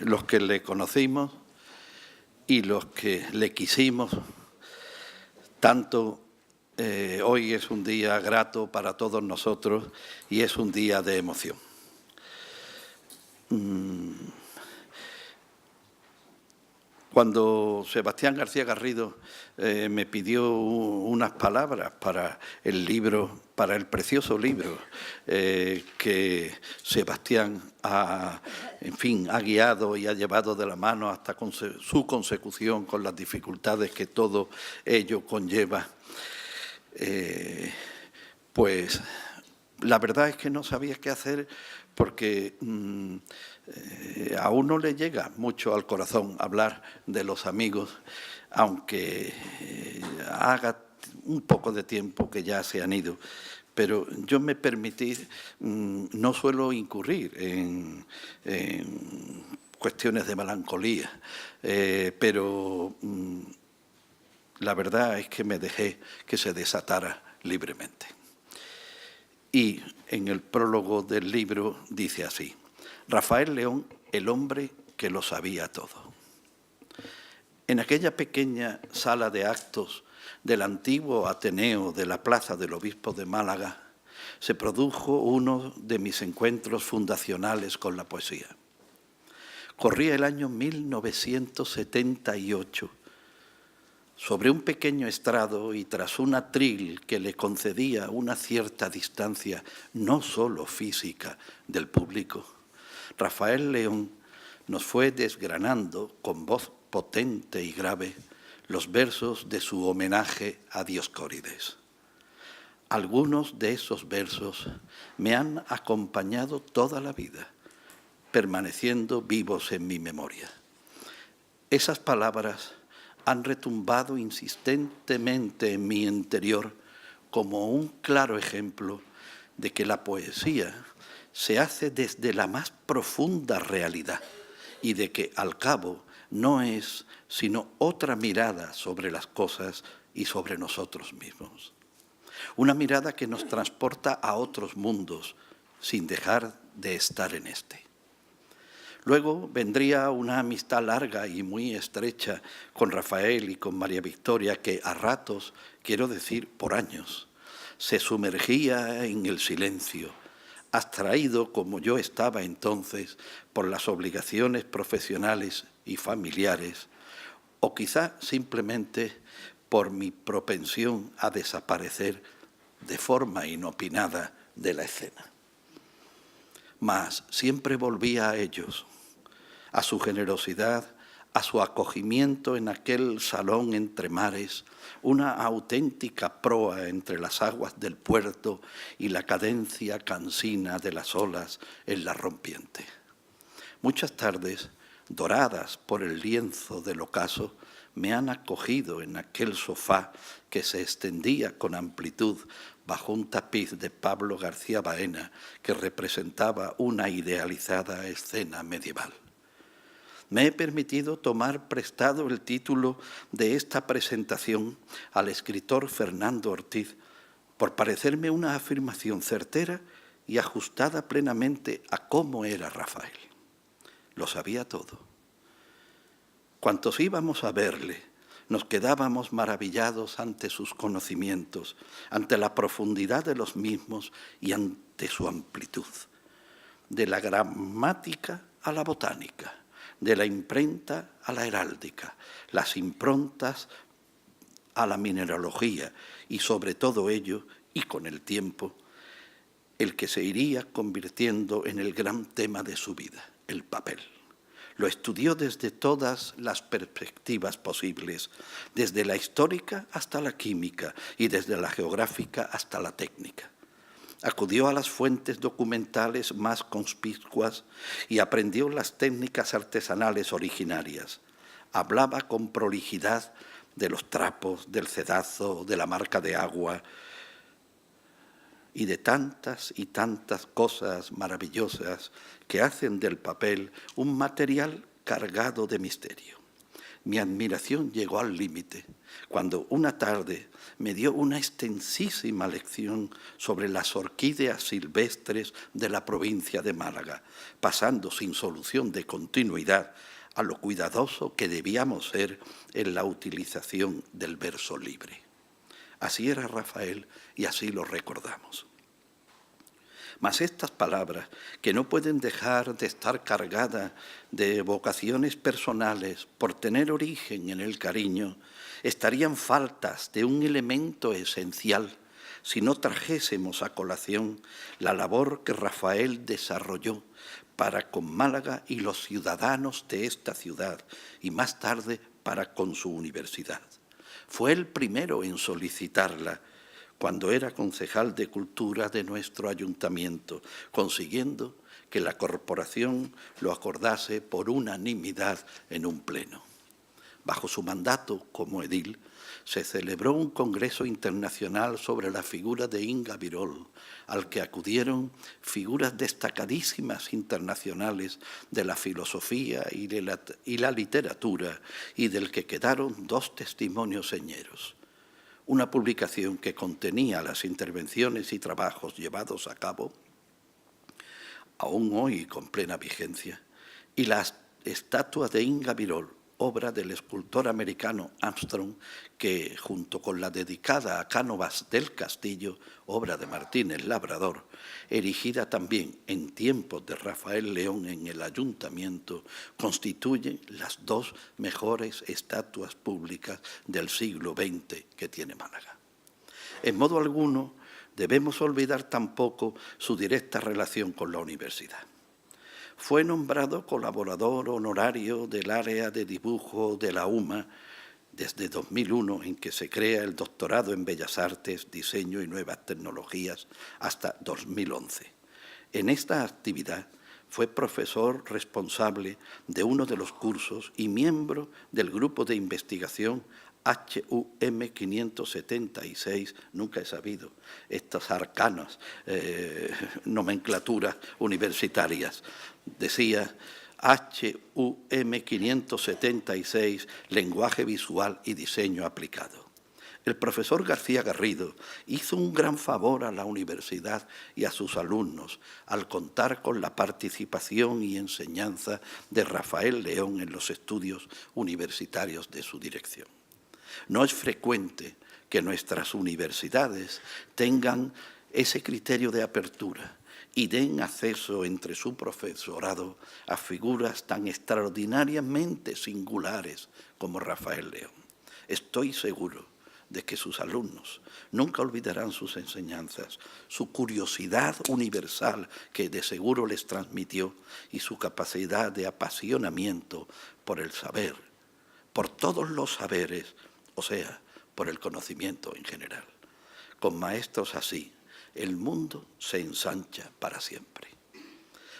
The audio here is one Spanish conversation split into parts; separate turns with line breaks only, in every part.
los que le conocimos y los que le quisimos tanto. Hoy es un día grato para todos nosotros y es un día de emoción. Cuando Sebastián García Garrido me pidió unas palabras para el libro, para el precioso libro que Sebastián ha guiado y ha llevado de la mano hasta su consecución con las dificultades que todo ello conlleva, pues la verdad es que no sabía qué hacer porque a uno le llega mucho al corazón hablar de los amigos, aunque haga un poco de tiempo que ya se han ido. Pero yo me permití, no suelo incurrir en cuestiones de melancolía, pero la verdad es que me dejé que se desatara libremente. Y en el prólogo del libro dice así: Rafael León, el hombre que lo sabía todo. En aquella pequeña sala de actos del antiguo Ateneo de la Plaza del Obispo de Málaga se produjo uno de mis encuentros fundacionales con la poesía. Corría el año 1978. Sobre un pequeño estrado y tras un atril que le concedía una cierta distancia, no solo física, del público, Rafael León nos fue desgranando con voz potente y grave los versos de su homenaje a Dioscórides. Algunos de esos versos me han acompañado toda la vida, permaneciendo vivos en mi memoria. Esas palabras han retumbado insistentemente en mi interior como un claro ejemplo de que la poesía se hace desde la más profunda realidad y de que, al cabo, no es sino otra mirada sobre las cosas y sobre nosotros mismos. Una mirada que nos transporta a otros mundos sin dejar de estar en este. Luego vendría una amistad larga y muy estrecha con Rafael y con María Victoria que a ratos, quiero decir por años, se sumergía en el silencio, abstraído como yo estaba entonces por las obligaciones profesionales y familiares, o quizá simplemente por mi propensión a desaparecer de forma inopinada de la escena. Mas siempre volvía a ellos, a su generosidad, a su acogimiento en aquel salón entre mares, una auténtica proa entre las aguas del puerto y la cadencia cansina de las olas en la rompiente. Muchas tardes, doradas por el lienzo del ocaso, me han acogido en aquel sofá que se extendía con amplitud bajo un tapiz de Pablo García Baena que representaba una idealizada escena medieval. Me he permitido tomar prestado el título de esta presentación al escritor Fernando Ortiz por parecerme una afirmación certera y ajustada plenamente a cómo era Rafael. Lo sabía todo. Cuantos íbamos a verle, nos quedábamos maravillados ante sus conocimientos, ante la profundidad de los mismos y ante su amplitud. De la gramática a la botánica, de la imprenta a la heráldica, las improntas a la mineralogía y sobre todo ello, y con el tiempo, el que se iría convirtiendo en el gran tema de su vida, el papel. Lo estudió desde todas las perspectivas posibles, desde la histórica hasta la química y desde la geográfica hasta la técnica. Acudió a las fuentes documentales más conspicuas y aprendió las técnicas artesanales originarias. Hablaba con prolijidad de los trapos, del cedazo, de la marca de agua y de tantas y tantas cosas maravillosas que hacen del papel un material cargado de misterio. Mi admiración llegó al límite cuando una tarde me dio una extensísima lección sobre las orquídeas silvestres de la provincia de Málaga, pasando sin solución de continuidad a lo cuidadoso que debíamos ser en la utilización del verso libre. Así era Rafael y así lo recordamos. Mas estas palabras, que no pueden dejar de estar cargadas de vocaciones personales por tener origen en el cariño, estarían faltas de un elemento esencial si no trajésemos a colación la labor que Rafael desarrolló para con Málaga y los ciudadanos de esta ciudad, y más tarde para con su universidad. Fue el primero en solicitarla cuando era concejal de Cultura de nuestro ayuntamiento, consiguiendo que la corporación lo acordase por unanimidad en un pleno. Bajo su mandato como edil, se celebró un congreso internacional sobre la figura de Inga Virol, al que acudieron figuras destacadísimas internacionales de la filosofía y la literatura, y del que quedaron 2 testimonios señeros. Una publicación que contenía las intervenciones y trabajos llevados a cabo, aún hoy con plena vigencia, y la estatua de Inga Virol, obra del escultor americano Armstrong, que, junto con la dedicada a Cánovas del Castillo, obra de Martínez Labrador, erigida también en tiempos de Rafael León en el ayuntamiento, constituyen las 2 mejores estatuas públicas del siglo XX que tiene Málaga. En modo alguno debemos olvidar tampoco su directa relación con la universidad. Fue nombrado colaborador honorario del área de dibujo de la UMA desde 2001, en que se crea el doctorado en Bellas Artes, Diseño y Nuevas Tecnologías, hasta 2011. En esta actividad fue profesor responsable de uno de los cursos y miembro del grupo de investigación HUM 576, nunca he sabido estas arcanas nomenclaturas universitarias. Decía HUM 576, Lenguaje Visual y Diseño Aplicado. El profesor García Garrido hizo un gran favor a la universidad y a sus alumnos al contar con la participación y enseñanza de Rafael León en los estudios universitarios de su dirección. No es frecuente que nuestras universidades tengan ese criterio de apertura y den acceso entre su profesorado a figuras tan extraordinariamente singulares como Rafael León. Estoy seguro de que sus alumnos nunca olvidarán sus enseñanzas, su curiosidad universal que de seguro les transmitió y su capacidad de apasionamiento por el saber, por todos los saberes, o sea, por el conocimiento en general. Con maestros así, el mundo se ensancha para siempre.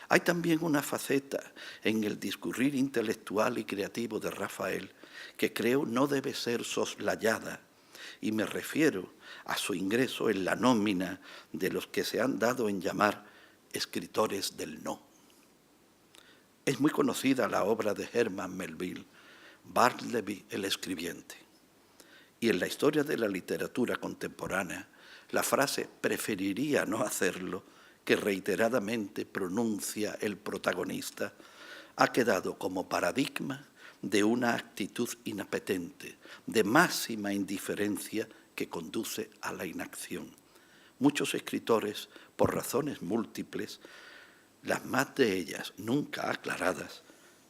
Hay también una faceta en el discurrir intelectual y creativo de Rafael que creo no debe ser soslayada, y me refiero a su ingreso en la nómina de los que se han dado en llamar escritores del no. Es muy conocida la obra de Herman Melville, Bartleby el escribiente. Y en la historia de la literatura contemporánea, la frase «preferiría no hacerlo», que reiteradamente pronuncia el protagonista, ha quedado como paradigma de una actitud inapetente, de máxima indiferencia que conduce a la inacción. Muchos escritores, por razones múltiples, las más de ellas nunca aclaradas,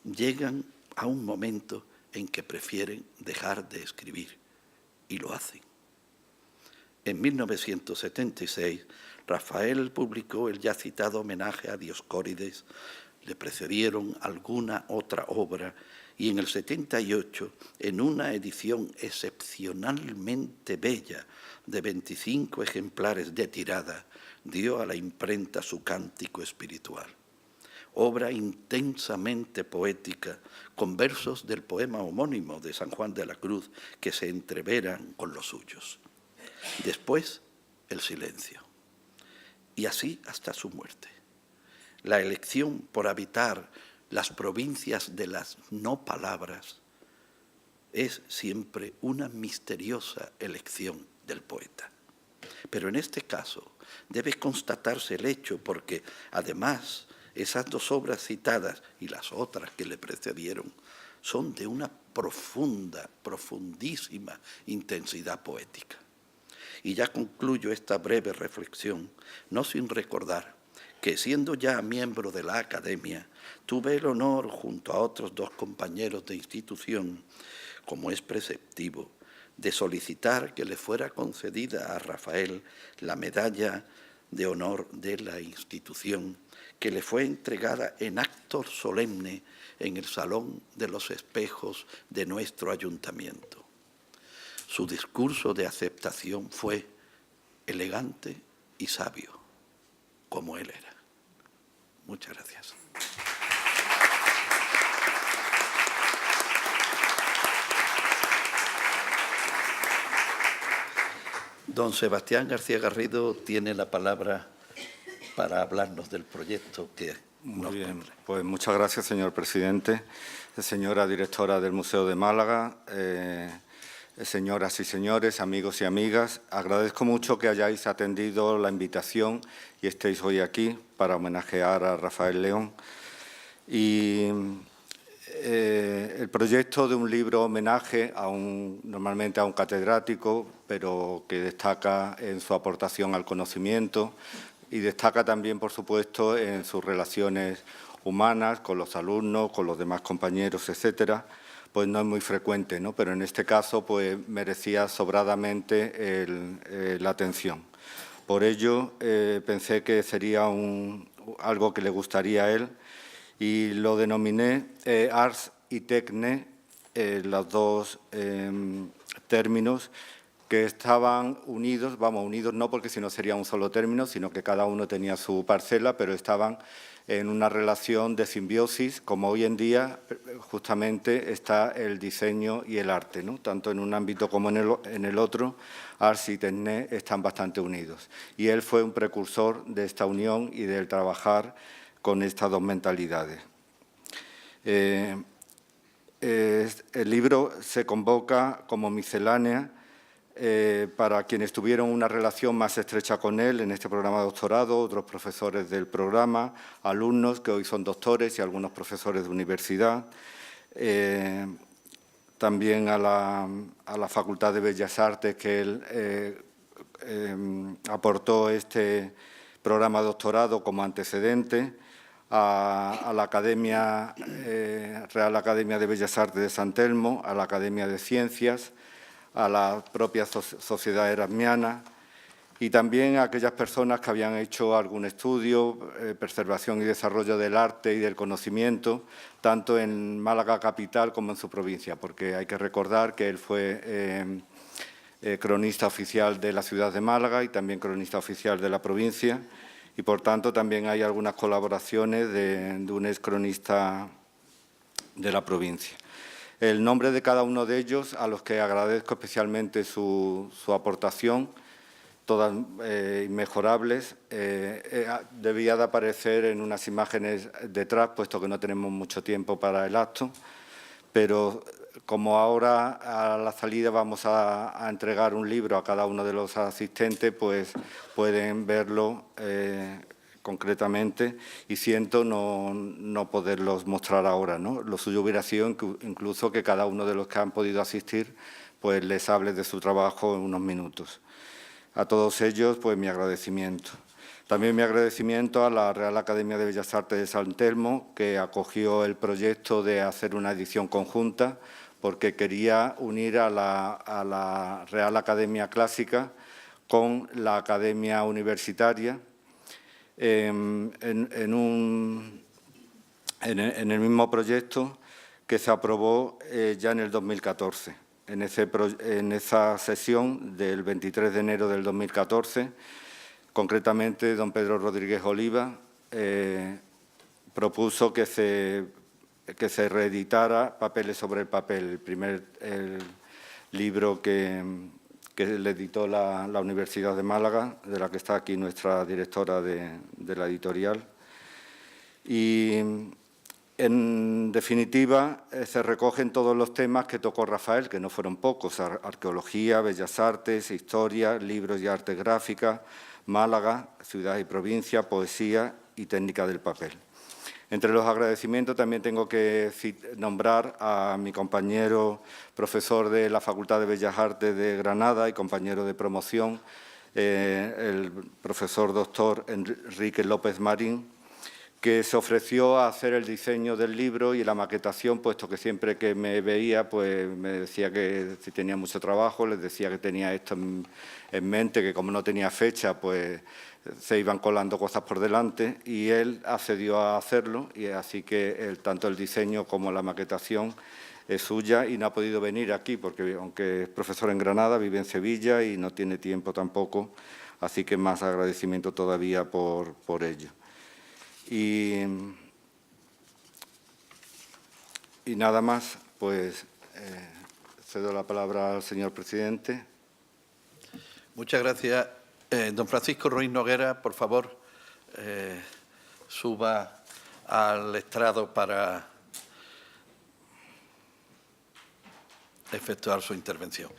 llegan a un momento en que prefieren dejar de escribir, y lo hacen. En 1976, Rafael publicó el ya citado homenaje a Dioscórides, le precedieron alguna otra obra, y en el 78, en una edición excepcionalmente bella de 25 ejemplares de tirada, dio a la imprenta su Cántico Espiritual. Obra intensamente poética, con versos del poema homónimo de San Juan de la Cruz que se entreveran con los suyos. Después, el silencio. Y así hasta su muerte. La elección por habitar las provincias de las no palabras es siempre una misteriosa elección del poeta. Pero en este caso debe constatarse el hecho porque, además, esas dos obras citadas y las otras que le precedieron son de una profundísima intensidad poética. Y ya concluyo esta breve reflexión, no sin recordar que, siendo ya miembro de la Academia, tuve el honor, junto a otros dos compañeros de institución, como es preceptivo, de solicitar que le fuera concedida a Rafael la medalla de honor de la institución, que le fue entregada en acto solemne en el Salón de los Espejos de nuestro ayuntamiento. Su discurso de aceptación fue elegante y sabio, como él era. Muchas gracias. Don Sebastián García Garrido tiene la palabra para hablarnos del proyecto que nos
Muy bien,
trae.
pues muchas gracias, señor presidente, señora directora del Museo de Málaga, señoras y señores, amigos y amigas. Agradezco mucho que hayáis atendido la invitación y estéis hoy aquí para homenajear a Rafael León. Y el proyecto de un libro homenaje normalmente a un catedrático, pero que destaca en su aportación al conocimiento y destaca también, por supuesto, en sus relaciones humanas con los alumnos, con los demás compañeros, etcétera, pues no es muy frecuente, ¿no? Pero en este caso pues merecía sobradamente la atención. Por ello pensé que sería algo que le gustaría a él, y lo denominé Ars y Tecne, los dos términos que estaban unidos, unidos no porque si no sería un solo término, sino que cada uno tenía su parcela, pero estaban en una relación de simbiosis, como hoy en día justamente está el diseño y el arte, ¿no? Tanto en un ámbito como en el otro, Ars y Tecne están bastante unidos. Y él fue un precursor de esta unión y del trabajar con estas dos mentalidades. El libro se convoca como miscelánea para quienes tuvieron una relación más estrecha con él en este programa de doctorado, otros profesores del programa, alumnos que hoy son doctores y algunos profesores de universidad, también a la Facultad de Bellas Artes, que él aportó este programa de doctorado como antecedente, a la Real Academia de Bellas Artes de San Telmo, a la Academia de Ciencias, a la propia Sociedad Erasmiana y también a aquellas personas que habían hecho algún estudio, preservación y desarrollo del arte y del conocimiento, tanto en Málaga capital como en su provincia, porque hay que recordar que él fue cronista oficial de la ciudad de Málaga y también cronista oficial de la provincia, y por tanto también hay algunas colaboraciones de un excronista de la provincia. El nombre de cada uno de ellos, a los que agradezco especialmente su aportación, todas inmejorables, debía de aparecer en unas imágenes detrás, puesto que no tenemos mucho tiempo para el acto, pero como ahora a la salida vamos a entregar un libro a cada uno de los asistentes, pues pueden verlo concretamente, y siento no poderlos mostrar ahora, ¿no? Lo suyo hubiera sido incluso que cada uno de los que han podido asistir pues les hable de su trabajo en unos minutos. A todos ellos, pues mi agradecimiento. También mi agradecimiento a la Real Academia de Bellas Artes de San Telmo, que acogió el proyecto de hacer una edición conjunta, porque quería unir a la Real Academia Clásica con la Academia Universitaria en el mismo proyecto que se aprobó ya en el 2014. En esa sesión del 23 de enero del 2014, concretamente, don Pedro Rodríguez Oliva propuso que se reeditara Papeles sobre el papel, el libro que le editó la Universidad de Málaga, de la que está aquí nuestra directora de la editorial. Y En definitiva, se recogen todos los temas que tocó Rafael, que no fueron pocos: arqueología, bellas artes, historia, libros y arte gráfica, Málaga, ciudad y provincia, poesía y técnica del papel. Entre los agradecimientos también tengo que nombrar a mi compañero profesor de la Facultad de Bellas Artes de Granada y compañero de promoción, el profesor doctor Enrique López Marín, que se ofreció a hacer el diseño del libro y la maquetación, puesto que siempre que me veía, pues me decía que si tenía mucho trabajo, les decía que tenía esto en mente, que como no tenía fecha, pues se iban colando cosas por delante, y él accedió a hacerlo, y así que tanto el diseño como la maquetación es suya, y no ha podido venir aquí, porque aunque es profesor en Granada, vive en Sevilla y no tiene tiempo tampoco, así que más agradecimiento todavía por ello. Y nada más, pues cedo la palabra al señor presidente.
Muchas gracias. Don Francisco Ruiz Noguera, por favor, suba al estrado para efectuar su intervención.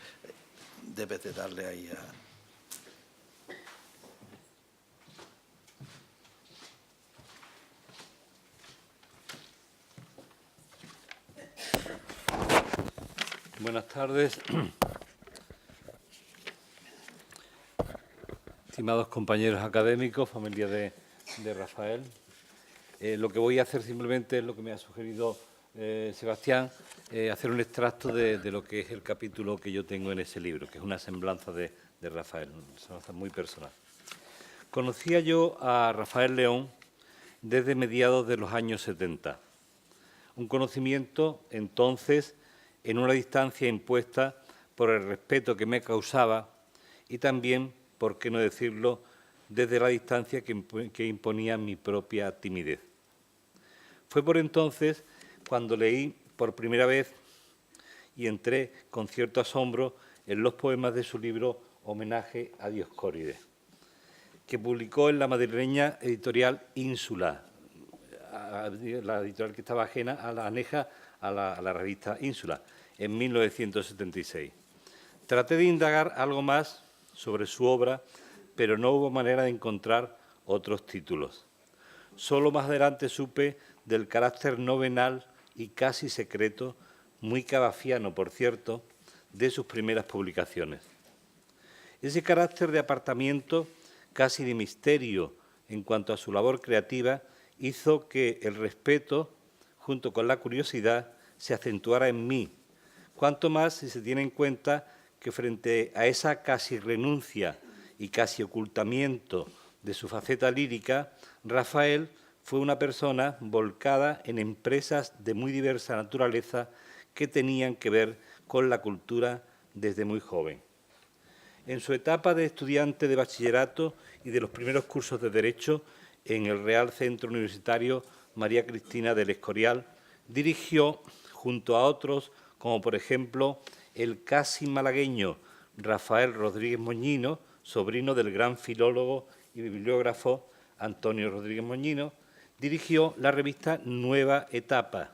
Debes de darle ahí a...
Buenas tardes, estimados compañeros académicos, familia de Rafael. Lo que voy a hacer simplemente es lo que me ha sugerido Sebastián, hacer un extracto de lo que es el capítulo que yo tengo en ese libro, que es una semblanza de Rafael, una semblanza muy personal. Conocía yo a Rafael León desde mediados de los años 70, un conocimiento entonces en una distancia impuesta por el respeto que me causaba y también, por qué no decirlo, desde la distancia que imponía mi propia timidez. Fue por entonces cuando leí por primera vez y entré con cierto asombro en los poemas de su libro Homenaje a Dioscórides, que publicó en la madrileña editorial Ínsula, la editorial que estaba aneja a la revista Ínsula, en 1976. Traté de indagar algo más sobre su obra, pero no hubo manera de encontrar otros títulos. Solo más adelante supe del carácter novenal y casi secreto, muy cadafiano, por cierto, de sus primeras publicaciones. Ese carácter de apartamiento, casi de misterio en cuanto a su labor creativa, hizo que el respeto, junto con la curiosidad, se acentuara en mí, cuanto más si se tiene en cuenta que frente a esa casi renuncia y casi ocultamiento de su faceta lírica, Rafael fue una persona volcada en empresas de muy diversa naturaleza que tenían que ver con la cultura desde muy joven. En su etapa de estudiante de bachillerato y de los primeros cursos de Derecho en el Real Centro Universitario María Cristina del Escorial, dirigió, junto a otros, como por ejemplo el casi malagueño Rafael Rodríguez Moñino, sobrino del gran filólogo y bibliógrafo Antonio Rodríguez Moñino, dirigió la revista Nueva Etapa,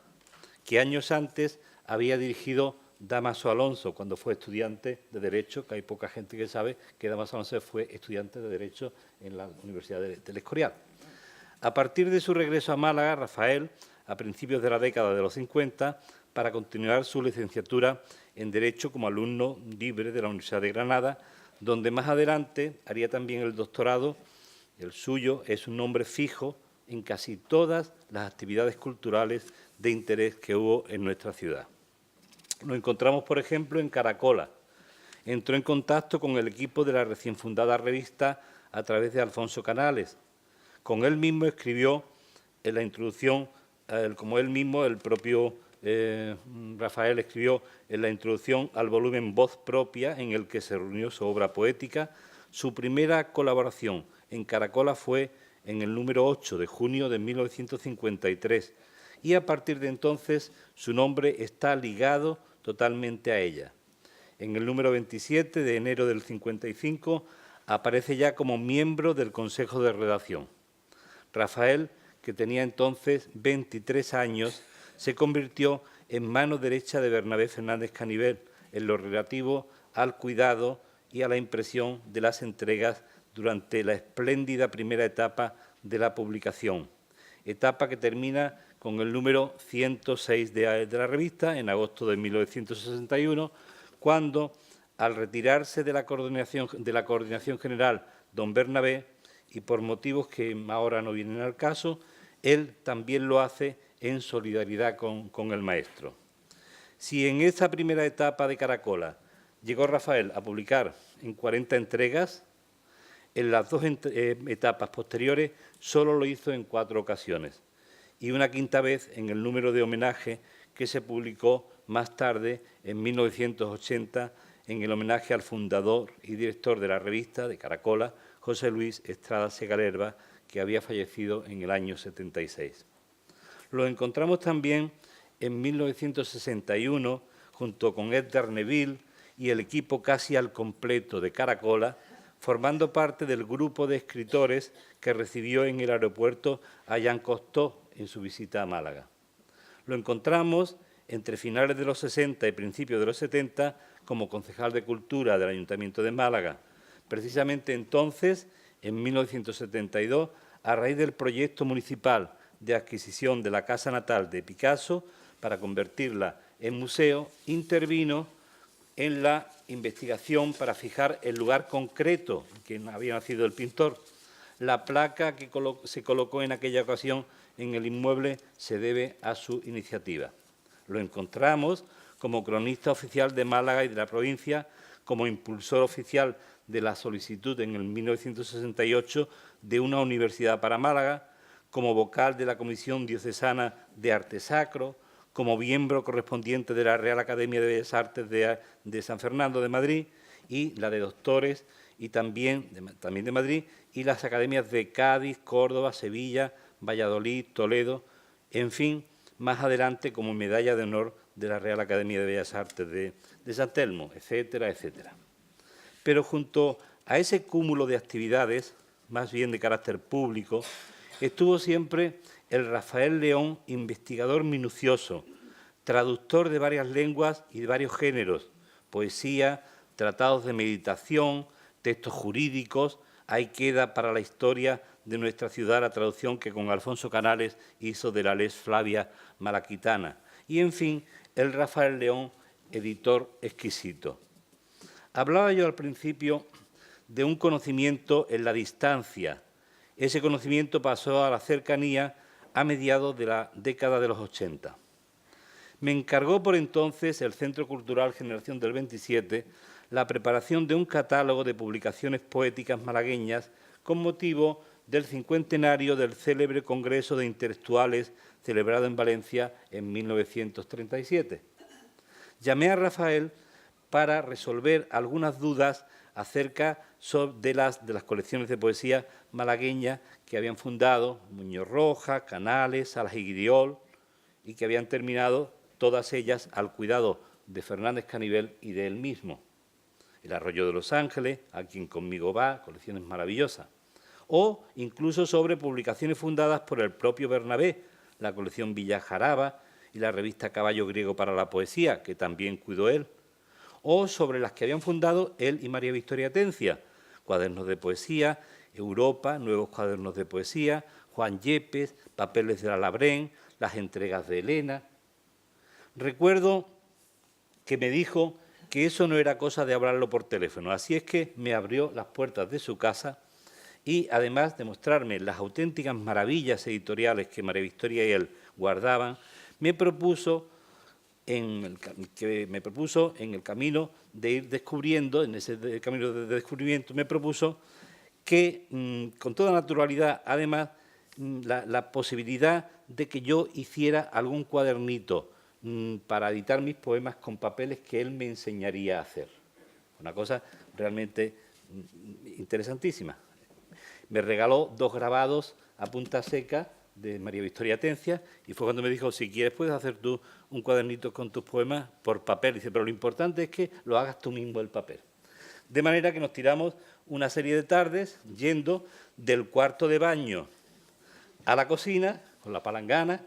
que años antes había dirigido Dámaso Alonso, cuando fue estudiante de Derecho, que hay poca gente que sabe que Dámaso Alonso fue estudiante de Derecho en la Universidad del Escorial. A partir de su regreso a Málaga, Rafael, a principios de la década de los 50, para continuar su licenciatura en Derecho como alumno libre de la Universidad de Granada, donde más adelante haría también el doctorado. El suyo es un nombre fijo en casi todas las actividades culturales de interés que hubo en nuestra ciudad. Nos encontramos, por ejemplo, en Caracola. Entró en contacto con el equipo de la recién fundada revista a través de Alfonso Canales. Con él mismo escribió en la introducción, como él mismo, el propio Rafael escribió en la introducción al volumen Voz Propia, en el que se reunió su obra poética. Su primera colaboración en Caracola fue en el número 8 de junio de 1953, y a partir de entonces su nombre está ligado totalmente a ella. En el número 27 de enero del 55 aparece ya como miembro del Consejo de Redacción. Rafael, que tenía entonces 23 años, se convirtió en mano derecha de Bernabé Fernández Canivel en lo relativo al cuidado y a la impresión de las entregas durante la espléndida primera etapa de la publicación, etapa que termina con el número 106 de la revista en agosto de 1961, cuando, al retirarse de la coordinación general don Bernabé, y por motivos que ahora no vienen al caso, él también lo hace en solidaridad con el maestro. Si en esa primera etapa de Caracola llegó Rafael a publicar en 40 entregas, en las dos etapas posteriores solo lo hizo en 4 ocasiones, y una quinta vez en el número de homenaje que se publicó más tarde, en 1980, en el homenaje al fundador y director de la revista de Caracola, José Luis Estrada Segalerba, que había fallecido en el año 76. Lo encontramos también en 1961, junto con Edgar Neville y el equipo casi al completo de Caracola, formando parte del grupo de escritores que recibió en el aeropuerto a Jean Cocteau en su visita a Málaga. Lo encontramos entre finales de los 60 y principios de los 70 como concejal de Cultura del Ayuntamiento de Málaga. Precisamente entonces, en 1972, a raíz del proyecto municipal de adquisición de la casa natal de Picasso para convertirla en museo, intervino en la investigación para fijar el lugar concreto en que había nacido el pintor. La placa que se colocó en aquella ocasión en el inmueble se debe a su iniciativa. Lo encontramos como cronista oficial de Málaga y de la provincia, como impulsor oficial de la solicitud en el 1968 de una universidad para Málaga, como vocal de la Comisión Diocesana de Arte Sacro, como miembro correspondiente de la Real Academia de Bellas Artes de San Fernando de Madrid y la de doctores y también de Madrid, y las academias de Cádiz, Córdoba, Sevilla, Valladolid, Toledo, en fin, más adelante como medalla de honor de la Real Academia de Bellas Artes de San Telmo, etcétera, etcétera. Pero junto a ese cúmulo de actividades, más bien de carácter público, estuvo siempre el Rafael León, investigador minucioso, traductor de varias lenguas y de varios géneros, poesía, tratados de meditación, textos jurídicos. Ahí queda para la historia de nuestra ciudad la traducción que con Alfonso Canales hizo de la Lex Flavia Malaquitana. Y, en fin, el Rafael León, editor exquisito. Hablaba yo al principio de un conocimiento en la distancia. Ese conocimiento pasó a la cercanía a mediados de la década de los 80. Me encargó por entonces el Centro Cultural Generación del 27 la preparación de un catálogo de publicaciones poéticas malagueñas con motivo del 50enario del célebre Congreso de Intelectuales celebrado en Valencia en 1937. Llamé a Rafael para resolver algunas dudas acerca de las colecciones de poesía malagueñas que habían fundado Muñoz Rojas, Canales, Salas y Guidiol, y que habían terminado todas ellas al cuidado de Fernández Canivel y de él mismo. El Arroyo de los Ángeles, A quien conmigo va, colecciones maravillosas. O incluso sobre publicaciones fundadas por el propio Bernabé, la colección Villa Jaraba y la revista Caballo Griego para la Poesía, que también cuidó él. O sobre las que habían fundado él y María Victoria Atencia, Cuadernos de Poesía, Europa, Nuevos Cuadernos de Poesía, Juan Yepes, Papeles de la Labrén, las entregas de Elena. Recuerdo que me dijo que eso no era cosa de hablarlo por teléfono, así es que me abrió las puertas de su casa y, además de mostrarme las auténticas maravillas editoriales que María Victoria y él guardaban, me propuso en el camino de ir descubriendo, en ese camino de descubrimiento, me propuso que, con toda naturalidad, además, la posibilidad de que yo hiciera algún cuadernito para editar mis poemas con papeles que él me enseñaría a hacer. Una cosa realmente interesantísima. Me regaló 2 grabados a punta seca de María Victoria Atencia y fue cuando me dijo, si quieres puedes hacer tú un cuadernito con tus poemas por papel. Dice, pero lo importante es que lo hagas tú mismo el papel. De manera que nos tiramos una serie de tardes yendo del cuarto de baño a la cocina con la palangana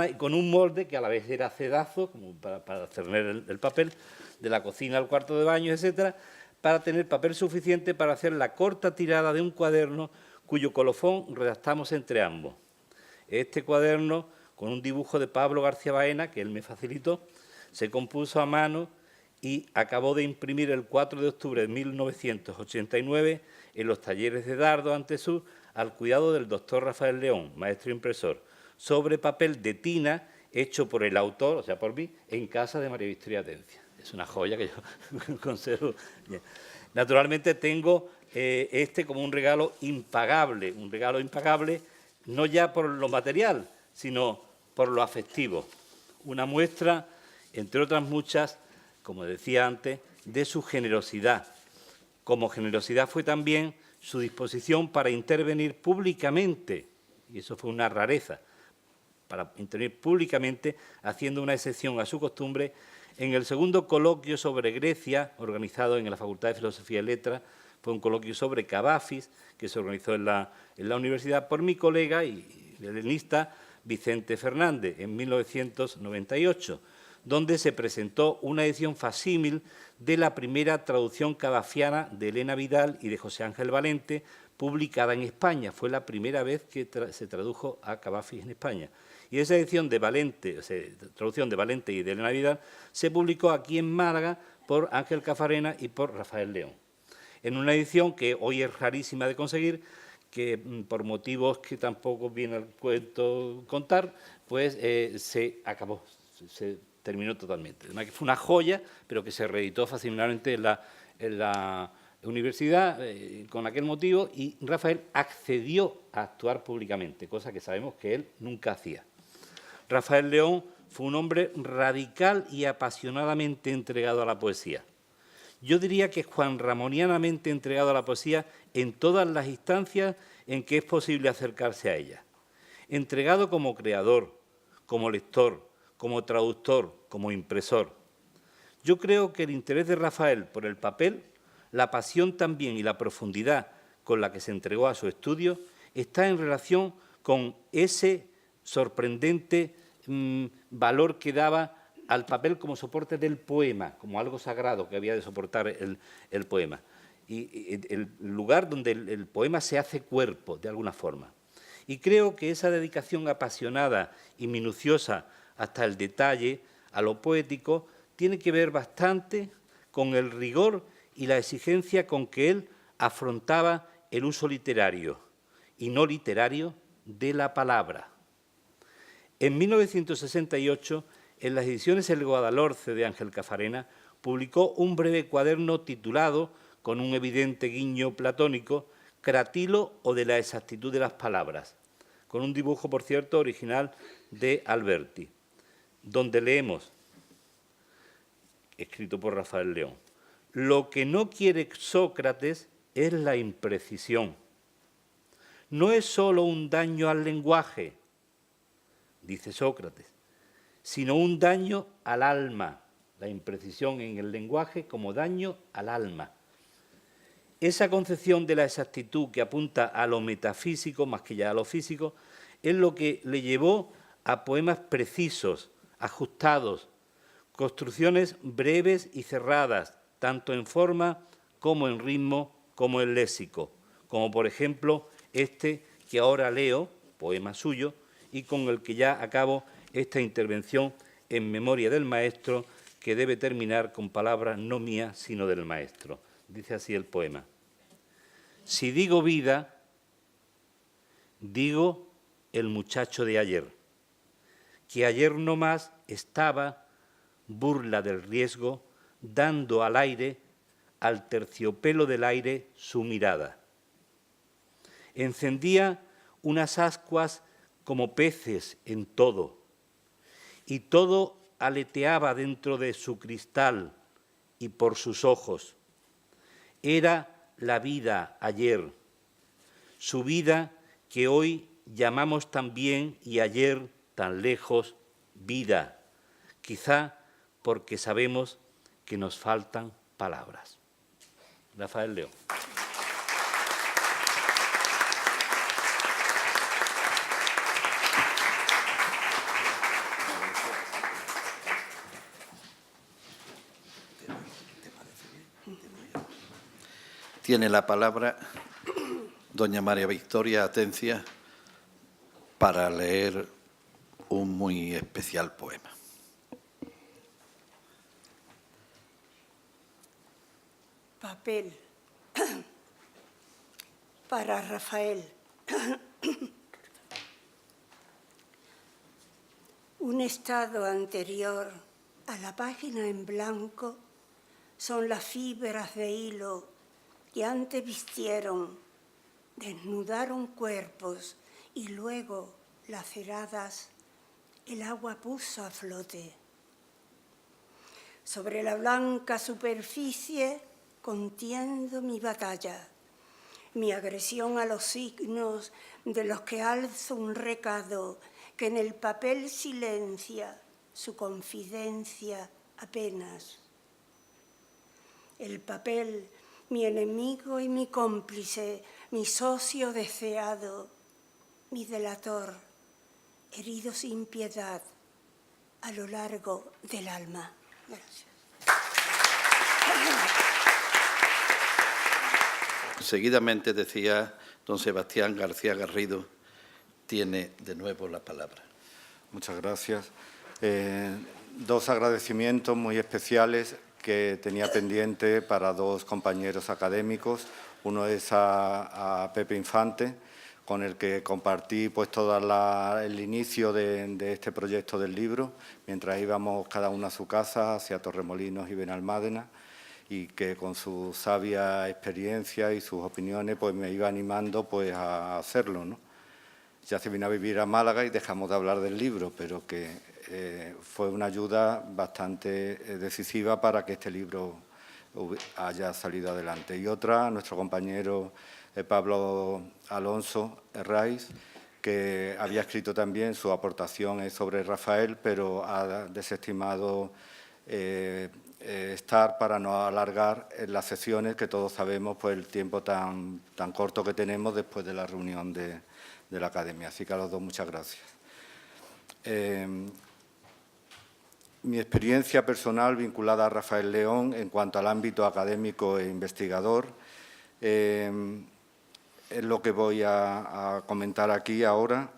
y con un molde que a la vez era cedazo, como para cerner el papel, de la cocina al cuarto de baño, etcétera, para tener papel suficiente para hacer la corta tirada de un cuaderno cuyo colofón redactamos entre ambos. Este cuaderno, con un dibujo de Pablo García Baena, que él me facilitó, se compuso a mano y acabó de imprimir el 4 de octubre de 1989 en los talleres de Dardo Antesú, al cuidado del doctor Rafael León, maestro impresor, sobre papel de tina hecho por el autor, o sea, por mí, en casa de María Victoria Atencia. Es una joya que yo conservo. Naturalmente tengo este como un regalo impagable, no ya por lo material, sino por lo afectivo. Una muestra, entre otras muchas, como decía antes, de su generosidad. Como generosidad fue también su disposición para intervenir públicamente, y eso fue una rareza, para intervenir públicamente, haciendo una excepción a su costumbre, en el segundo coloquio sobre Grecia, organizado en la Facultad de Filosofía y Letras. Fue un coloquio sobre Cavafis, que se organizó en la universidad por mi colega y helenista Vicente Fernández, en 1998, donde se presentó una edición facsímil de la primera traducción cavafiana de Elena Vidal y de José Ángel Valente, publicada en España. Fue la primera vez que se tradujo a Cavafis en España. Y esa edición de Valente, traducción de Valente y de Elena Vidal, se publicó aquí en Málaga por Ángel Cafarena y por Rafael León. En una edición que hoy es rarísima de conseguir, que por motivos que tampoco viene al cuento contar, pues se acabó, se terminó totalmente. Además que fue una joya, pero que se reeditó fácilmente en la universidad con aquel motivo, y Rafael accedió a actuar públicamente, cosa que sabemos que él nunca hacía. Rafael León fue un hombre radical y apasionadamente entregado a la poesía. Yo diría que juanramonianamente entregado a la poesía en todas las instancias en que es posible acercarse a ella. Entregado como creador, como lector, como traductor, como impresor. Yo creo que el interés de Rafael por el papel, la pasión también y la profundidad con la que se entregó a su estudio, está en relación con ese sorprendente valor que daba al papel como soporte del poema, como algo sagrado que había de soportar el poema. Y el lugar donde el poema se hace cuerpo, de alguna forma. Y creo que esa dedicación apasionada y minuciosa hasta el detalle, a lo poético, tiene que ver bastante con el rigor y la exigencia con que él afrontaba el uso literario y no literario de la palabra. En 1968, en las ediciones El Guadalhorce de Ángel Cafarena, publicó un breve cuaderno titulado, con un evidente guiño platónico, Cratilo o de la exactitud de las palabras, con un dibujo, por cierto, original de Alberti, donde leemos, escrito por Rafael León: lo que no quiere Sócrates es la imprecisión. No es solo un daño al lenguaje, dice Sócrates, sino un daño al alma, la imprecisión en el lenguaje como daño al alma. Esa concepción de la exactitud que apunta a lo metafísico más que ya a lo físico es lo que le llevó a poemas precisos, ajustados, construcciones breves y cerradas, tanto en forma como en ritmo, como en léxico, como por ejemplo este que ahora leo, poema suyo, y con el que ya acabo esta intervención en memoria del maestro, que debe terminar con palabras no mías, sino del maestro. Dice así el poema: si digo vida, digo el muchacho de ayer, que ayer no más estaba, burla del riesgo, dando al aire, al terciopelo del aire, su mirada. Encendía unas ascuas como peces en todo, y todo aleteaba dentro de su cristal y por sus ojos. Era la vida ayer, su vida que hoy llamamos también, y ayer tan lejos, vida, quizá porque sabemos que nos faltan palabras. Rafael León.
Tiene la palabra doña María Victoria Atencia para leer un muy especial poema.
Papel. Para Rafael. Un estado anterior a la página en blanco son las fibras de hilo que antes vistieron, desnudaron cuerpos y luego, laceradas, el agua puso a flote. Sobre la blanca superficie contiendo mi batalla, mi agresión a los signos de los que alzo un recado que en el papel silencia su confidencia apenas. El papel, mi enemigo y mi cómplice, mi socio deseado, mi delator, herido sin piedad a lo largo del alma. Gracias.
Seguidamente decía don Sebastián García Garrido, tiene de nuevo la palabra.
Muchas gracias. Dos agradecimientos muy especiales que tenía pendiente para dos compañeros académicos. Uno es a Pepe Infante, con el que compartí pues todo el inicio de este proyecto del libro, mientras íbamos cada uno a su casa, hacia Torremolinos y Benalmádena, y que con su sabia experiencia y sus opiniones pues me iba animando pues a hacerlo, ¿no? Ya se vino a vivir a Málaga y dejamos de hablar del libro, pero que fue una ayuda bastante decisiva para que este libro haya salido adelante. Y otra, nuestro compañero Pablo Alonso Herraiz, que había escrito también, su aportación es sobre Rafael, pero ha desestimado estar para no alargar las sesiones, que todos sabemos pues el tiempo tan corto que tenemos después de la reunión de la Academia. Así que a los dos muchas gracias. Mi experiencia personal vinculada a Rafael León en cuanto al ámbito académico e investigador es lo que voy a comentar aquí ahora.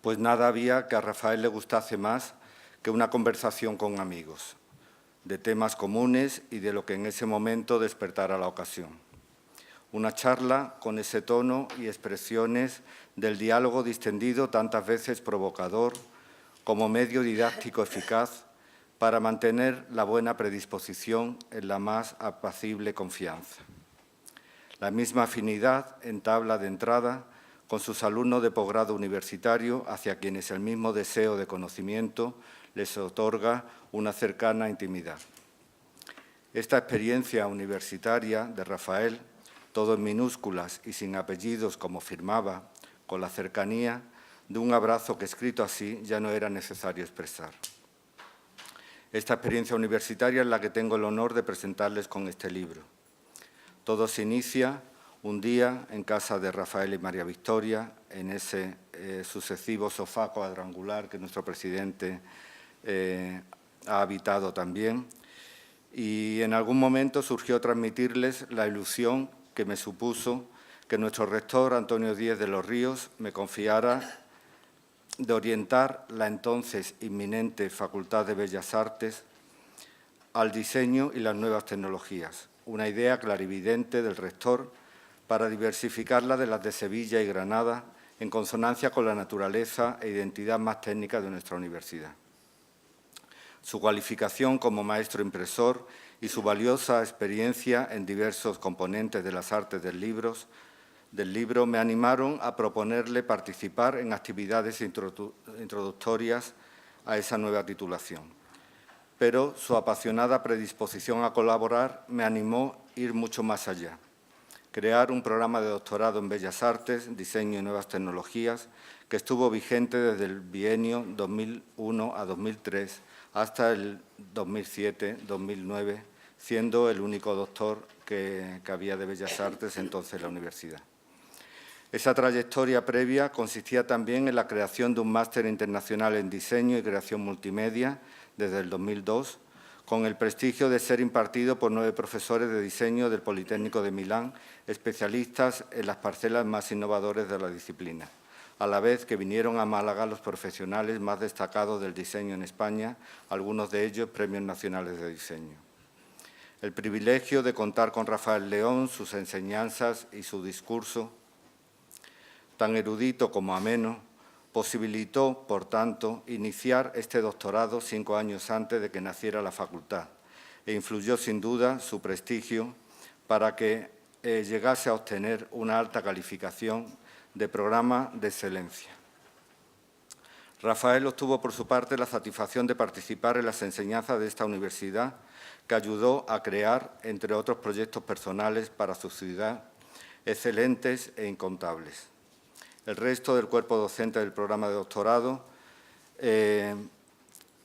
Pues nada había que a Rafael le gustase más que una conversación con amigos, de temas comunes y de lo que en ese momento despertara la ocasión. Una charla con ese tono y expresiones del diálogo distendido, tantas veces provocador, como medio didáctico eficaz para mantener la buena predisposición en la más apacible confianza. La misma afinidad entabla de entrada con sus alumnos de posgrado universitario, hacia quienes el mismo deseo de conocimiento les otorga una cercana intimidad. Esta experiencia universitaria de Rafael, todo en minúsculas y sin apellidos como firmaba, con la cercanía de un abrazo que escrito así ya no era necesario expresar. Esta experiencia universitaria es la que tengo el honor de presentarles con este libro. Todo se inicia un día en casa de Rafael y María Victoria, en ese sucesivo sofá cuadrangular que nuestro presidente ha habitado también, y en algún momento surgió transmitirles la ilusión que me supuso que nuestro rector, Antonio Díez de los Ríos, me confiara de orientar la entonces inminente Facultad de Bellas Artes al diseño y las nuevas tecnologías, una idea clarividente del rector para diversificarla de las de Sevilla y Granada, en consonancia con la naturaleza e identidad más técnica de nuestra universidad. Su cualificación como maestro impresor y su valiosa experiencia en diversos componentes de las artes del libro me animaron a proponerle participar en actividades introductorias a esa nueva titulación. Pero su apasionada predisposición a colaborar me animó a ir mucho más allá. Crear un programa de doctorado en Bellas Artes, Diseño y Nuevas Tecnologías, que estuvo vigente desde el bienio 2001 a 2003 hasta el 2007-2009, siendo el único doctor que había de Bellas Artes entonces en la universidad. Esa trayectoria previa consistía también en la creación de un máster internacional en diseño y creación multimedia desde el 2002, con el prestigio de ser impartido por 9 profesores de diseño del Politécnico de Milán, especialistas en las parcelas más innovadoras de la disciplina, a la vez que vinieron a Málaga los profesionales más destacados del diseño en España, algunos de ellos premios nacionales de diseño. El privilegio de contar con Rafael León, sus enseñanzas y su discurso, tan erudito como ameno, posibilitó, por tanto, iniciar este doctorado 5 años antes de que naciera la facultad e influyó sin duda su prestigio para que llegase a obtener una alta calificación de programa de excelencia. Rafael obtuvo por su parte la satisfacción de participar en las enseñanzas de esta universidad, que ayudó a crear, entre otros proyectos personales para su ciudad, excelentes e incontables. El resto del cuerpo docente del programa de doctorado,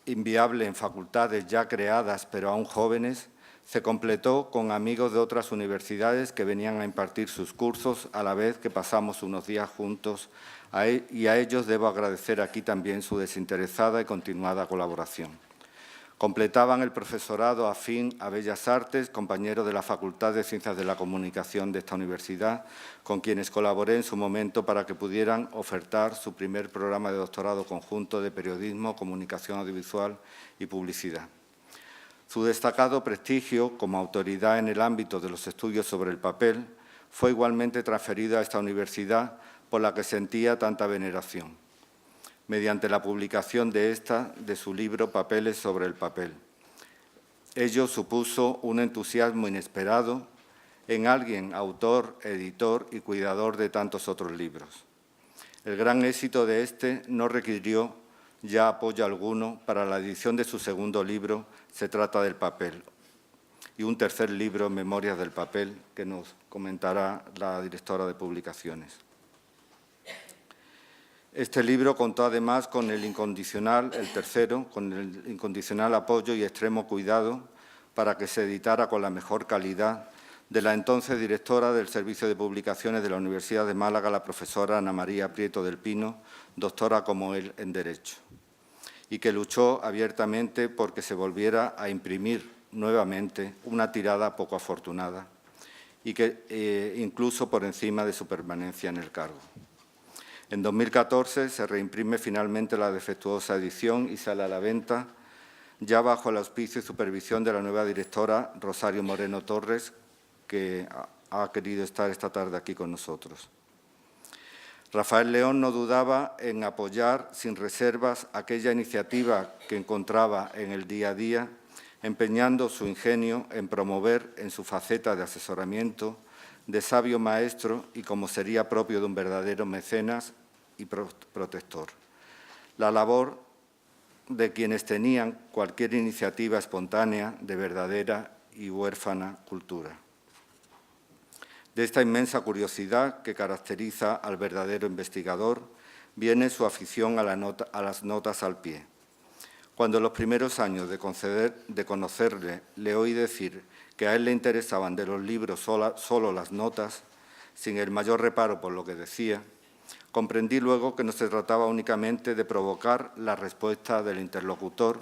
inviable en facultades ya creadas pero aún jóvenes, se completó con amigos de otras universidades que venían a impartir sus cursos a la vez que pasamos unos días juntos y a ellos debo agradecer aquí también su desinteresada y continuada colaboración. Completaban el profesorado afín a Bellas Artes, compañeros de la Facultad de Ciencias de la Comunicación de esta universidad, con quienes colaboré en su momento para que pudieran ofertar su primer programa de doctorado conjunto de Periodismo, Comunicación Audiovisual y Publicidad. Su destacado prestigio como autoridad en el ámbito de los estudios sobre el papel fue igualmente transferido a esta universidad por la que sentía tanta veneración, mediante la publicación de su libro Papeles sobre el papel. Ello supuso un entusiasmo inesperado en alguien autor, editor y cuidador de tantos otros libros. El gran éxito de este no requirió ya apoyo alguno para la edición de su segundo libro, Se trata del papel, y un tercer libro, Memorias del papel, que nos comentará la directora de publicaciones. Este libro contó además con el incondicional apoyo y extremo cuidado para que se editara con la mejor calidad de la entonces directora del Servicio de Publicaciones de la Universidad de Málaga, la profesora Ana María Prieto del Pino, doctora como él en Derecho, y que luchó abiertamente porque se volviera a imprimir nuevamente una tirada poco afortunada y que incluso por encima de su permanencia en el cargo. En 2014 se reimprime finalmente la defectuosa edición y sale a la venta, ya bajo el auspicio y supervisión de la nueva directora Rosario Moreno Torres, que ha querido estar esta tarde aquí con nosotros. Rafael León no dudaba en apoyar sin reservas aquella iniciativa que encontraba en el día a día, empeñando su ingenio en promover en su faceta de asesoramiento, de sabio maestro y como sería propio de un verdadero mecenas y protector. La labor de quienes tenían cualquier iniciativa espontánea de verdadera y huérfana cultura. De esta inmensa curiosidad que caracteriza al verdadero investigador viene su afición a las notas al pie. Cuando en los primeros años de conocerle le oí decir que a él le interesaban de los libros solo las notas, sin el mayor reparo por lo que decía, comprendí luego que no se trataba únicamente de provocar la respuesta del interlocutor,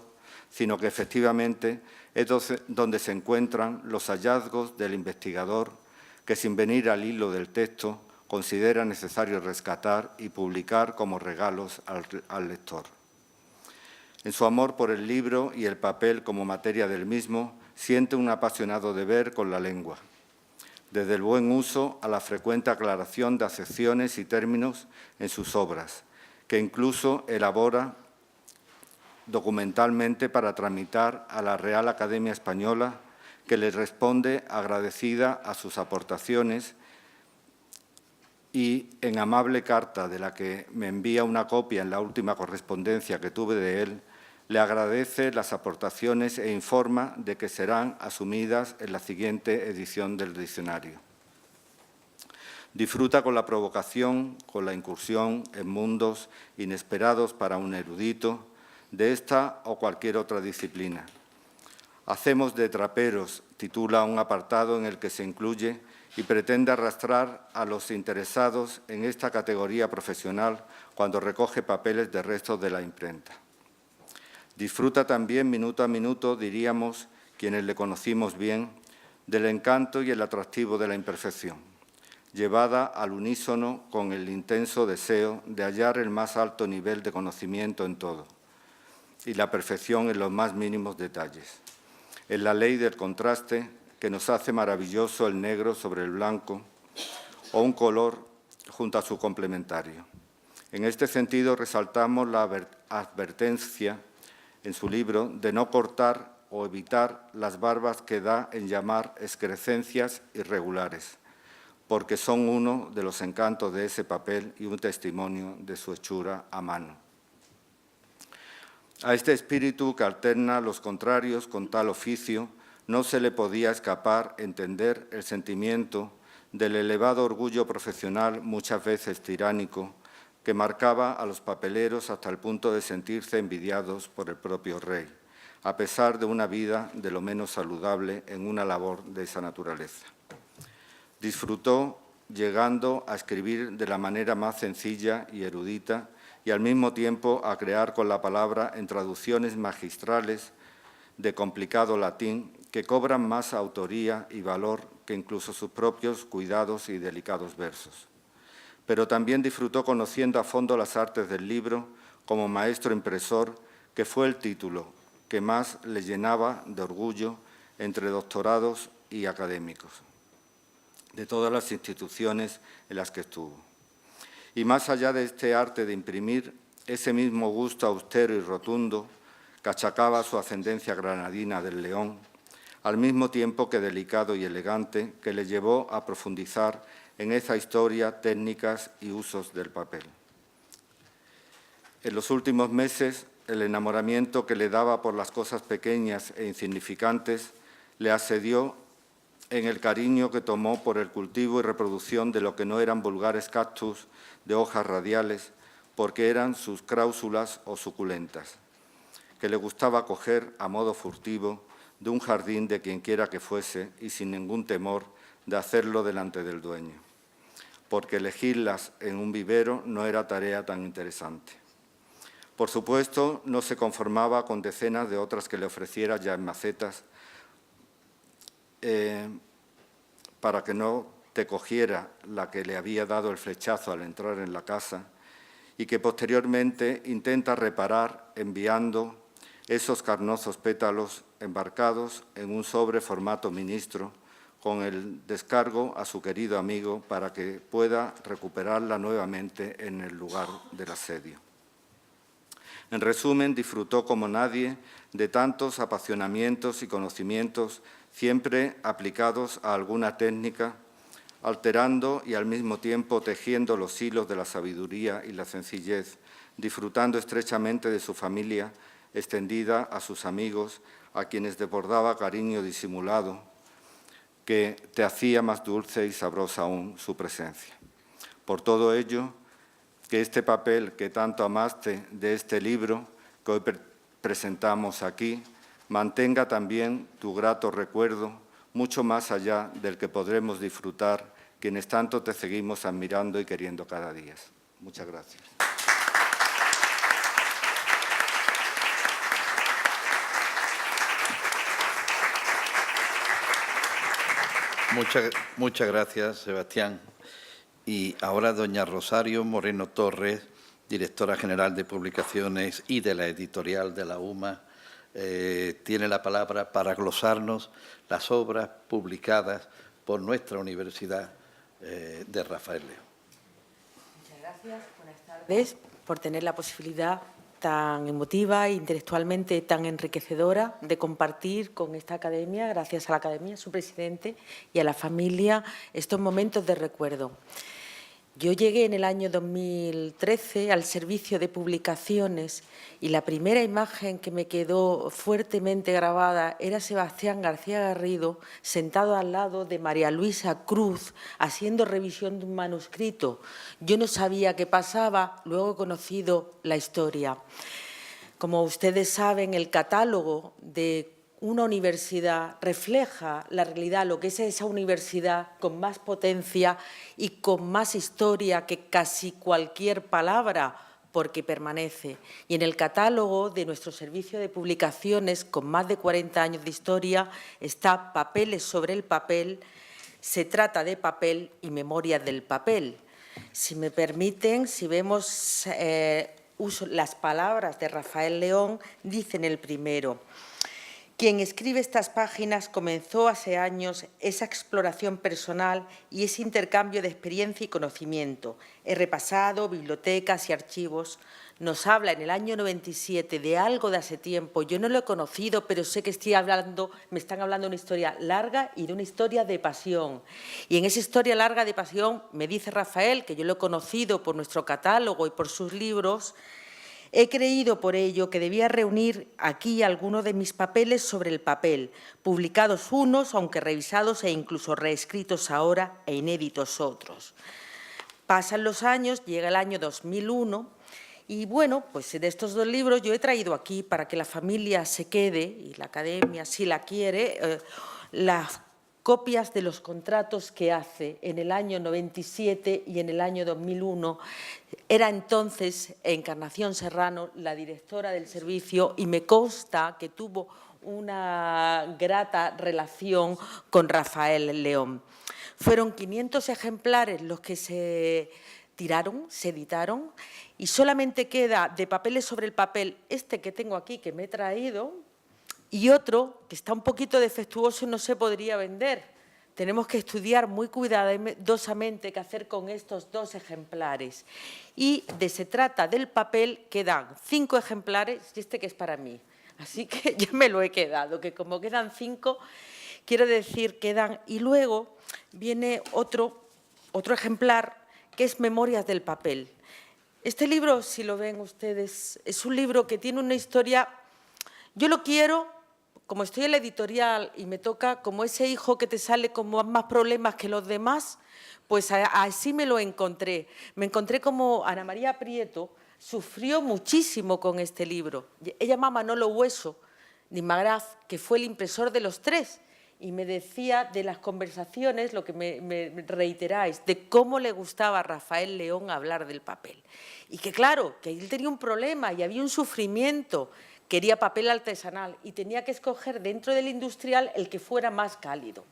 sino que efectivamente es donde se encuentran los hallazgos del investigador que, sin venir al hilo del texto, considera necesario rescatar y publicar como regalos al lector. En su amor por el libro y el papel como materia del mismo, siente un apasionado deber con la lengua, desde el buen uso a la frecuente aclaración de acepciones y términos en sus obras, que incluso elabora documentalmente para tramitar a la Real Academia Española, que le responde agradecida a sus aportaciones y en amable carta de la que me envía una copia en la última correspondencia que tuve de él, le agradece las aportaciones e informa de que serán asumidas en la siguiente edición del diccionario. Disfruta con la provocación, con la incursión en mundos inesperados para un erudito de esta o cualquier otra disciplina. Hacemos de traperos, titula un apartado en el que se incluye y pretende arrastrar a los interesados en esta categoría profesional cuando recoge papeles de restos de la imprenta. Disfruta también minuto a minuto, diríamos, quienes le conocimos bien, del encanto y el atractivo de la imperfección, llevada al unísono con el intenso deseo de hallar el más alto nivel de conocimiento en todo y la perfección en los más mínimos detalles. Es la ley del contraste que nos hace maravilloso el negro sobre el blanco o un color junto a su complementario. En este sentido, resaltamos la advertencia en su libro de no cortar o evitar las barbas que da en llamar excrescencias irregulares, porque son uno de los encantos de ese papel y un testimonio de su hechura a mano. A este espíritu que alterna los contrarios con tal oficio, no se le podía escapar entender el sentimiento del elevado orgullo profesional, muchas veces tiránico, que marcaba a los papeleros hasta el punto de sentirse envidiados por el propio rey, a pesar de una vida de lo menos saludable en una labor de esa naturaleza. Disfrutó llegando a escribir de la manera más sencilla y erudita y al mismo tiempo a crear con la palabra en traducciones magistrales de complicado latín que cobran más autoría y valor que incluso sus propios cuidados y delicados versos. Pero también disfrutó conociendo a fondo las artes del libro como maestro impresor, que fue el título que más le llenaba de orgullo entre doctorados y académicos de todas las instituciones en las que estuvo. Y más allá de este arte de imprimir, ese mismo gusto austero y rotundo que achacaba su ascendencia granadina del León, al mismo tiempo que delicado y elegante, que le llevó a profundizar en esa historia, técnicas y usos del papel. En los últimos meses, el enamoramiento que le daba por las cosas pequeñas e insignificantes le asedió en el cariño que tomó por el cultivo y reproducción de lo que no eran vulgares cactus de hojas radiales, porque eran sus cráusulas o suculentas, que le gustaba coger a modo furtivo de un jardín de quienquiera que fuese y sin ningún temor de hacerlo delante del dueño, porque elegirlas en un vivero no era tarea tan interesante. Por supuesto, no se conformaba con decenas de otras que le ofreciera ya en macetas, para que no te cogiera la que le había dado el flechazo al entrar en la casa y que posteriormente intenta reparar enviando esos carnosos pétalos embarcados en un sobre formato ministro con el descargo a su querido amigo para que pueda recuperarla nuevamente en el lugar del asedio. En resumen, disfrutó como nadie de tantos apasionamientos y conocimientos siempre aplicados a alguna técnica, alterando y al mismo tiempo tejiendo los hilos de la sabiduría y la sencillez, disfrutando estrechamente de su familia, extendida a sus amigos, a quienes desbordaba cariño disimulado, que te hacía más dulce y sabrosa aún su presencia. Por todo ello, que este papel que tanto amaste de este libro que hoy presentamos aquí, mantenga también tu grato recuerdo, mucho más allá del que podremos disfrutar quienes tanto te seguimos admirando y queriendo cada día. Muchas gracias.
Muchas gracias, Sebastián. Y ahora doña Rosario Moreno Torres, directora general de Publicaciones y de la editorial de la UMA, tiene la palabra para glosarnos las obras publicadas por nuestra Universidad de Rafael León.
Muchas gracias, buenas tardes, por tener la posibilidad tan emotiva e intelectualmente tan enriquecedora de compartir con esta academia, gracias a la academia, a su presidente y a la familia, estos momentos de recuerdo. Yo llegué en el año 2013 al servicio de publicaciones y la primera imagen que me quedó fuertemente grabada era Sebastián García Garrido sentado al lado de María Luisa Cruz haciendo revisión de un manuscrito. Yo no sabía qué pasaba, luego he conocido la historia. Como ustedes saben, el catálogo de una universidad refleja la realidad, lo que es esa universidad con más potencia y con más historia que casi cualquier palabra porque permanece. Y en el catálogo de nuestro servicio de publicaciones, con más de 40 años de historia, está Papeles sobre el papel, Se trata de papel y Memorias del papel. Si me permiten, si vemos uso las palabras de Rafael León, dice en el primero: quien escribe estas páginas comenzó hace años esa exploración personal y ese intercambio de experiencia y conocimiento. He repasado bibliotecas y archivos. Nos habla en el año 97 de algo de hace tiempo. Yo no lo he conocido, pero sé que me están hablando de una historia larga y de una historia de pasión. Y en esa historia larga de pasión, me dice Rafael, que yo lo he conocido por nuestro catálogo y por sus libros, he creído por ello que debía reunir aquí algunos de mis papeles sobre el papel, publicados unos, aunque revisados e incluso reescritos ahora e inéditos otros. Pasan los años, llega el año 2001 y, bueno, pues de estos dos libros yo he traído aquí, para que la familia se quede y la academia, si la quiere, las copias de los contratos que hace en el año 97 y en el año 2001. Era entonces Encarnación Serrano la directora del servicio y me consta que tuvo una grata relación con Rafael León. Fueron 500 ejemplares los que se tiraron, se editaron, y solamente queda de Papeles sobre el papel este que tengo aquí, que me he traído, y otro que está un poquito defectuoso y no se podría vender. Tenemos que estudiar muy cuidadosamente qué hacer con estos dos ejemplares. Y Se trata del papel quedan 5 ejemplares y este que es para mí. Así que ya me lo he quedado, que como quedan 5, quiero decir quedan. Y luego viene otro ejemplar que es Memorias del papel. Este libro, si lo ven ustedes, es un libro que tiene una historia. Yo lo quiero, como estoy en la editorial y me toca como ese hijo que te sale con más problemas que los demás, pues así me lo encontré. Me encontré como Ana María Prieto sufrió muchísimo con este libro. Ella llama Manolo Hueso, de Magraf, que fue el impresor de los 3, y me decía de las conversaciones, lo que me reiteráis, de cómo le gustaba a Rafael León hablar del papel. Y que claro, que él tenía un problema y había un sufrimiento. Quería papel artesanal y tenía que escoger dentro del industrial el que fuera más cálido.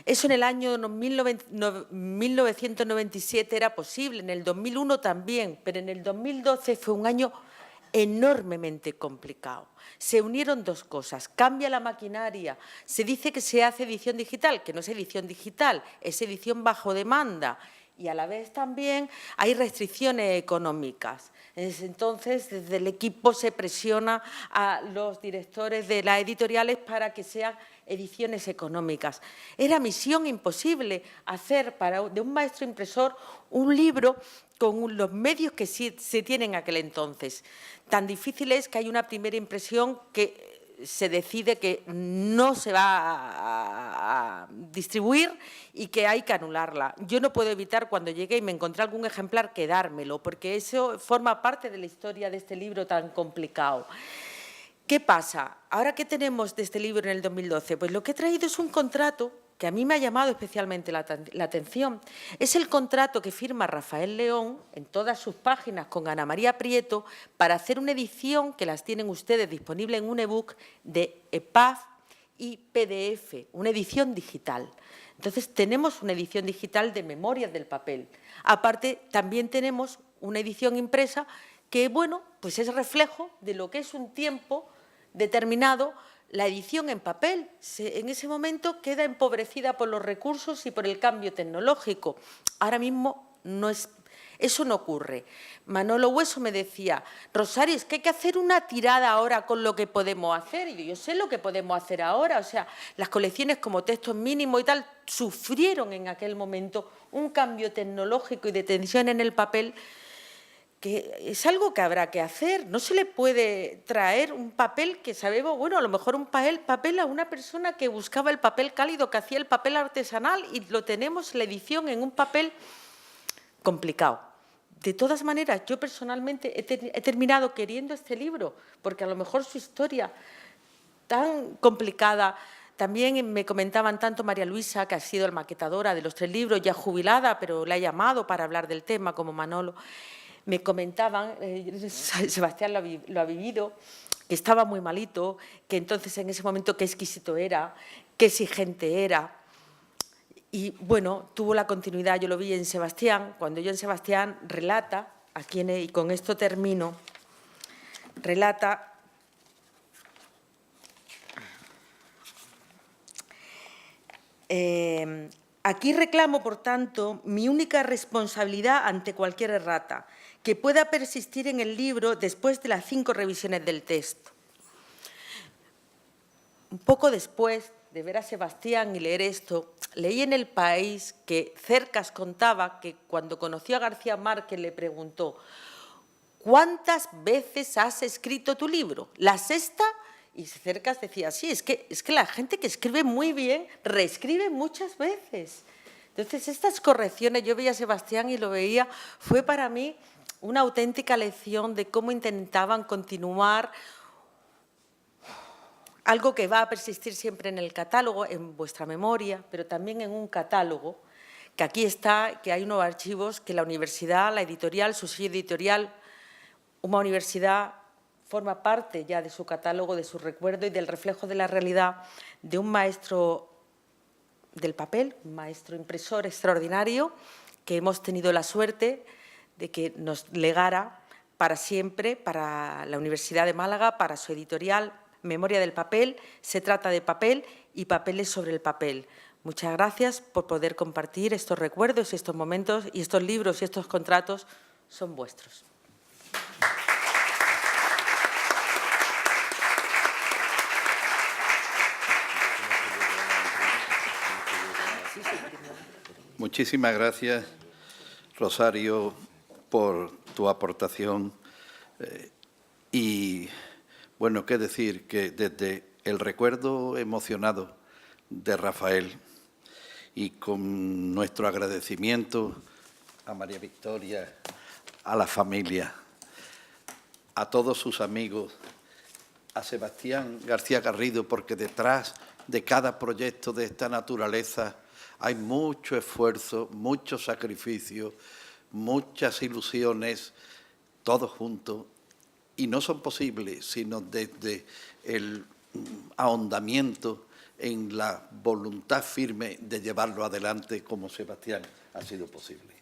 Eso en el año 1997 era posible, en el 2001 también, pero en el 2012 fue un año enormemente complicado. Se unieron dos cosas, cambia la maquinaria, se dice que se hace edición digital, que no es edición digital, es edición bajo demanda, y a la vez también hay restricciones económicas. Entonces, desde el equipo se presiona a los directores de las editoriales para que sean ediciones económicas. Era misión imposible hacer de un maestro impresor un libro con los medios que se tienen en aquel entonces. Tan difícil es que hay una primera impresión que se decide que no se va a distribuir y que hay que anularla. Yo no puedo evitar, cuando llegué y me encontré algún ejemplar, quedármelo, porque eso forma parte de la historia de este libro tan complicado. ¿Qué pasa? Ahora, ¿qué tenemos de este libro en el 2012? Pues lo que he traído es un contrato que a mí me ha llamado especialmente la atención. Es el contrato que firma Rafael León en todas sus páginas con Ana María Prieto para hacer una edición, que las tienen ustedes disponible en un ebook, de EPUB y PDF, una edición digital. Entonces, tenemos una edición digital de Memorias del papel. Aparte, también tenemos una edición impresa que, bueno, pues es reflejo de lo que es un tiempo determinado. La edición en papel en ese momento queda empobrecida por los recursos y por el cambio tecnológico. Ahora mismo eso no ocurre. Manolo Hueso me decía, Rosario, es que hay que hacer una tirada ahora con lo que podemos hacer. Y yo sé lo que podemos hacer ahora. O sea, las colecciones como Textos Mínimos y tal sufrieron en aquel momento un cambio tecnológico y de tensión en el papel, que es algo que habrá que hacer. No se le puede traer un papel que sabemos, bueno, a lo mejor un papel a una persona que buscaba el papel cálido, que hacía el papel artesanal, y lo tenemos la edición en un papel complicado. De todas maneras, yo personalmente he terminado queriendo este libro, porque a lo mejor su historia tan complicada. También me comentaban tanto María Luisa, que ha sido la maquetadora de los 3 libros, ya jubilada, pero la ha llamado para hablar del tema, como Manolo. me comentaban, Sebastián lo ha vivido, que estaba muy malito, que entonces en ese momento qué exquisito era, qué exigente era. Y bueno, tuvo la continuidad, yo lo vi en Sebastián, cuando yo en Sebastián relata, y con esto termino, relata aquí reclamo, por tanto, mi única responsabilidad ante cualquier errata que pueda persistir en el libro después de las 5 revisiones del texto. Un poco después de ver a Sebastián y leer esto, leí en El País que Cercas contaba que cuando conoció a García Márquez le preguntó: ¿cuántas veces has escrito tu libro? ¿La sexta? Y Cercas decía: sí, es que la gente que escribe muy bien reescribe muchas veces. Entonces, estas correcciones, yo veía a Sebastián y lo veía, fue para mí una auténtica lección de cómo intentaban continuar algo que va a persistir siempre en el catálogo, en vuestra memoria, pero también en un catálogo, que aquí está, que hay unos archivos que la universidad, la editorial, su sello editorial, una universidad forma parte ya de su catálogo, de su recuerdo y del reflejo de la realidad de un maestro del papel, un maestro impresor extraordinario, que hemos tenido la suerte de que nos legara para siempre, para la Universidad de Málaga, para su editorial Memoria del Papel. Se trata de papel y papeles sobre el papel. Muchas gracias por poder compartir estos recuerdos y estos momentos, y estos libros y estos contratos son vuestros.
Muchísimas gracias, Rosario, por tu aportación. Y, bueno, qué decir, que desde el recuerdo emocionado de Rafael y con nuestro agradecimiento a María Victoria, a la familia, a todos sus amigos, a Sebastián García Garrido, porque detrás de cada proyecto de esta naturaleza hay mucho esfuerzo, mucho sacrificio, muchas ilusiones, todos juntos, y no son posibles sino desde el ahondamiento en la voluntad firme de llevarlo adelante, como Sebastián ha sido posible,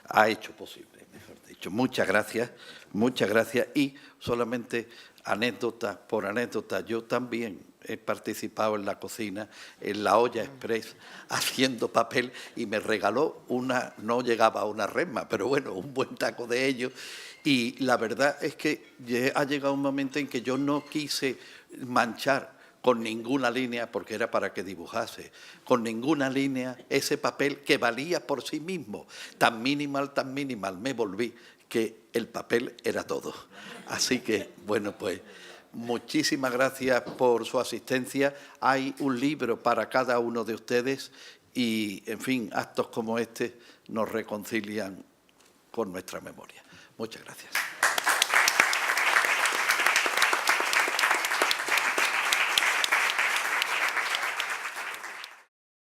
ha hecho posible, mejor dicho. Muchas gracias, y solamente anécdota por anécdota, yo también he participado en la cocina, en la olla express, haciendo papel, y me regaló una, no llegaba a una resma, pero bueno, un buen taco de ello. Y la verdad es que ha llegado un momento en que yo no quise manchar con ninguna línea, porque era para que dibujase, con ninguna línea ese papel que valía por sí mismo. Tan minimal me volví, que el papel era todo. Así que, bueno, pues muchísimas gracias por su asistencia. Hay un libro para cada uno de ustedes y, en fin, actos como este nos reconcilian con nuestra memoria. Muchas gracias.